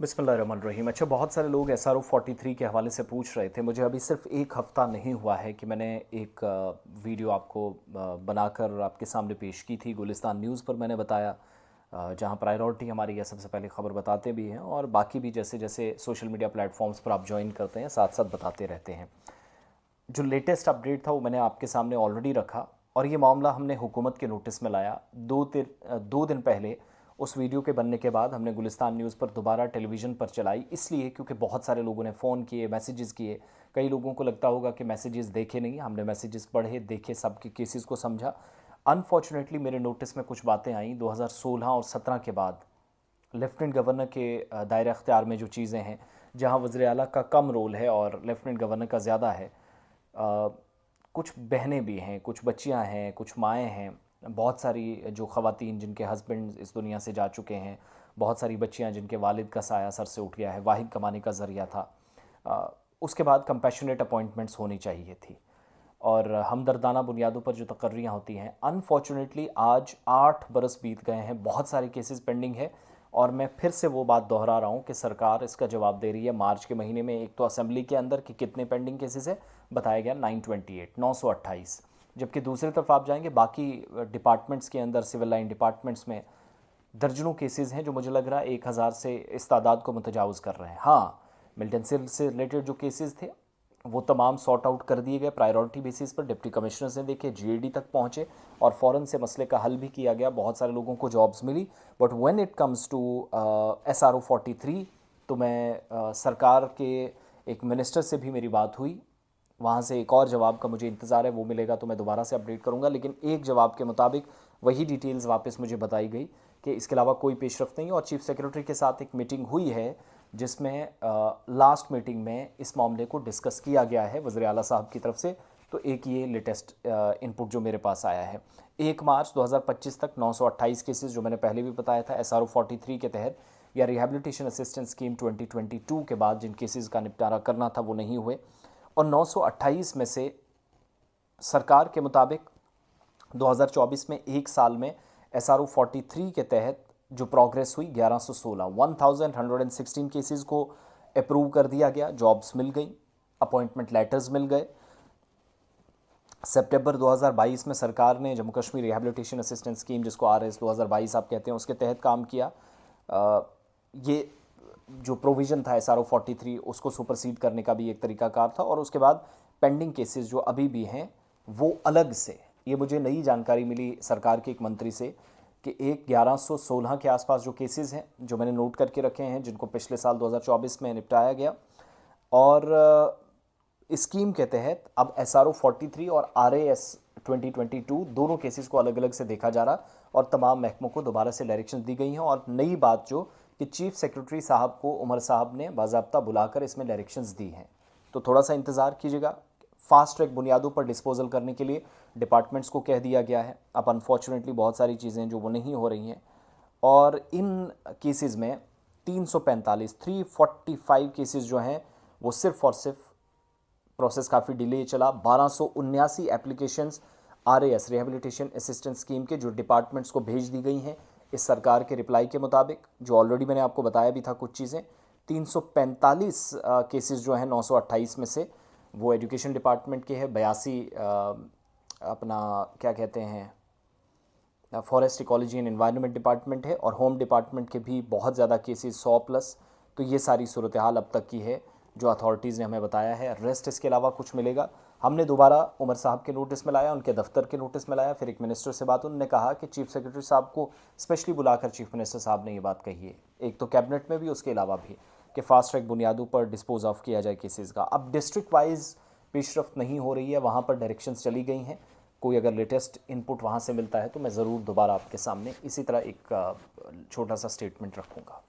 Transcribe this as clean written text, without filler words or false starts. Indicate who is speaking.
Speaker 1: बिस्मिल्लाहिर्रहमानिर्रहीम। अच्छा, बहुत सारे लोग SRO 43 के हवाले से पूछ रहे थे। मुझे अभी सिर्फ एक हफ़्ता नहीं हुआ है कि मैंने एक वीडियो आपको बनाकर आपके सामने पेश की थी। गुलिस्तान न्यूज़ पर मैंने बताया, जहां प्रायोरिटी हमारी है, सबसे पहले ख़बर बताते भी हैं और बाकी भी जैसे जैसे सोशल मीडिया प्लेटफॉर्म्स पर आप ज्वाइन करते हैं साथ साथ बताते रहते हैं। जो लेटेस्ट अपडेट था वो मैंने आपके सामने ऑलरेडी रखा और ये मामला हमने हुकूमत के नोटिस में लाया। 2 दिन पहले उस वीडियो के बनने के बाद हमने गुलिस्तान न्यूज़ पर दोबारा टेलीविज़न पर चलाई, इसलिए क्योंकि बहुत सारे लोगों ने फ़ोन किए, मैसेजेस किए। कई लोगों को लगता होगा कि मैसेजेस देखे नहीं, हमने मैसेजेस पढ़े, देखे, सबके केसेस को समझा। अनफॉर्चुनेटली मेरे नोटिस में कुछ बातें आईं 2016 और 17 के बाद। लेफ्टिनेंट गवर्नर के दायरा अख्तियार में जो चीज़ें हैं, जहाँ वज़ीर आला का कम रोल है और लेफ्टिनेंट गवर्नर का ज़्यादा है। कुछ बहनें भी हैं, कुछ बच्चियां हैं, कुछ माएँ हैं, बहुत सारी जो ख़वातीन जिनके हस्बैंड इस दुनिया से जा चुके हैं, बहुत सारी बच्चियां जिनके वालिद का साया सर से उठ गया है, वाहिद कमाने का ज़रिया था। उसके बाद कंपैशनेट अपॉइंटमेंट्स होनी चाहिए थी और हमदर्दाना बुनियादों पर जो तकर्रियाँ होती हैं। अनफॉर्चुनेटली आज 8 बरस बीत गए हैं, बहुत सारे केसेस पेंडिंग है और मैं फिर से वो बात दोहरा रहा हूँ कि सरकार इसका जवाब दे रही है मार्च के महीने में। एक तो असेंबली के अंदर कि कितने पेंडिंग केसेस है, बताया गया 928, जबकि दूसरी तरफ आप जाएंगे बाकी डिपार्टमेंट्स के अंदर, सिविल लाइन डिपार्टमेंट्स में दर्जनों केसेस हैं जो मुझे लग रहा है 1000 से इस तादाद को मुतजावज़ कर रहे हैं। हाँ, मिल्टन से रिलेटेड जो केसेस थे वो तमाम सॉर्ट आउट कर दिए गए प्रायोरिटी बेसिस पर। डिप्टी कमिश्नर्स ने देखे, GAD तक पहुँचे और फ़ौरन से मसले का हल भी किया गया। बहुत सारे लोगों को जॉब्स मिली। But when it comes to SRO 43, तो मैं सरकार के एक मिनिस्टर से भी मेरी बात हुई, वहाँ से एक और जवाब का मुझे इंतज़ार है, वो मिलेगा तो मैं दोबारा से अपडेट करूँगा। लेकिन एक जवाब के मुताबिक वही डिटेल्स वापस मुझे बताई गई कि इसके अलावा कोई पेशरफ नहीं। और चीफ सेक्रेटरी के साथ एक मीटिंग हुई है जिसमें लास्ट मीटिंग में इस मामले को डिस्कस किया गया है वज़ीर आला साहब की तरफ से। तो एक ये लेटेस्ट इनपुट जो मेरे पास आया है। 1 मार्च 2025 तक 928 केसेस, जो मैंने पहले भी बताया था, SRO 43 के तहत या रिहेबिलिटेशन असिस्टेंस स्कीम 2022 के बाद जिन केसेस का निपटारा करना था वो नहीं हुए। और 928 में से सरकार के मुताबिक 2024 में एक साल में SRO 43 के तहत जो प्रोग्रेस हुई 1116 केसेस को अप्रूव कर दिया गया, जॉब्स मिल गई, अपॉइंटमेंट लेटर्स मिल गए। सितंबर 2022 में सरकार ने Jammu Kashmir rehabilitation assistance scheme, जिसको RS 2022 आप कहते हैं, उसके तहत काम किया। ये जो प्रोविज़न था SRO 43, उसको सुपरसीड करने का भी एक तरीकाकार था। और उसके बाद पेंडिंग केसेस जो अभी भी हैं वो अलग से, ये मुझे नई जानकारी मिली सरकार के एक मंत्री से कि एक 1116 के आसपास जो केसेस हैं जो मैंने नोट करके रखे हैं, जिनको पिछले साल 2024 में निपटाया गया। और स्कीम के तहत अब SRO 43 और RAS 2022 दोनों केसेस को अलग अलग से देखा जा रहा और तमाम महकमों को दोबारा से डायरेक्शन दी गई हैं। और नई बात जो कि चीफ सेक्रेटरी साहब को उमर साहब ने बाज़ाब्ता बुलाकर इसमें डायरेक्शंस दी हैं। तो थोड़ा सा इंतज़ार कीजिएगा। फास्ट ट्रैक बुनियादों पर डिस्पोजल करने के लिए डिपार्टमेंट्स को कह दिया गया है। अब अनफॉर्चुनेटली बहुत सारी चीज़ें जो वो नहीं हो रही हैं और इन केसेस में 345 केसेस जो हैं वो सिर्फ और सिर्फ प्रोसेस काफ़ी डिले चला। 1279 applications RAS rehabilitation assistance scheme के जो डिपार्टमेंट्स को भेज दी गई हैं इस सरकार के रिप्लाई के मुताबिक, जो ऑलरेडी मैंने आपको बताया भी था कुछ चीज़ें। 345 केसेस जो हैं 928 में से वो एजुकेशन डिपार्टमेंट के हैं। 82 अपना क्या कहते हैं, forest ecology and environment department है। और होम डिपार्टमेंट के भी बहुत ज़्यादा केसेस, 100 प्लस। तो ये सारी सूरत हाल अब तक की है जो अथॉरिटीज़ ने हमें बताया है। रेस्ट इसके अलावा कुछ मिलेगा। हमने दोबारा उमर साहब के नोटिस में लाया, उनके दफ्तर के नोटिस में लाया, फिर एक मिनिस्टर से बात, उन्होंने कहा कि चीफ सेक्रेटरी साहब को स्पेशली बुलाकर चीफ मिनिस्टर साहब ने ये बात कही है, एक तो कैबिनेट में भी, उसके अलावा भी, कि फास्ट ट्रैक बुनियादों पर डिस्पोज ऑफ किया जाए केसेस का। अब डिस्ट्रिक्ट वाइज पेशरफ्त नहीं हो रही है, वहाँ पर डायरेक्शंस चली गई हैं। कोई अगर लेटेस्ट इनपुट वहाँ से मिलता है तो मैं ज़रूर दोबारा आपके सामने इसी तरह एक छोटा सा स्टेटमेंट रखूँगा।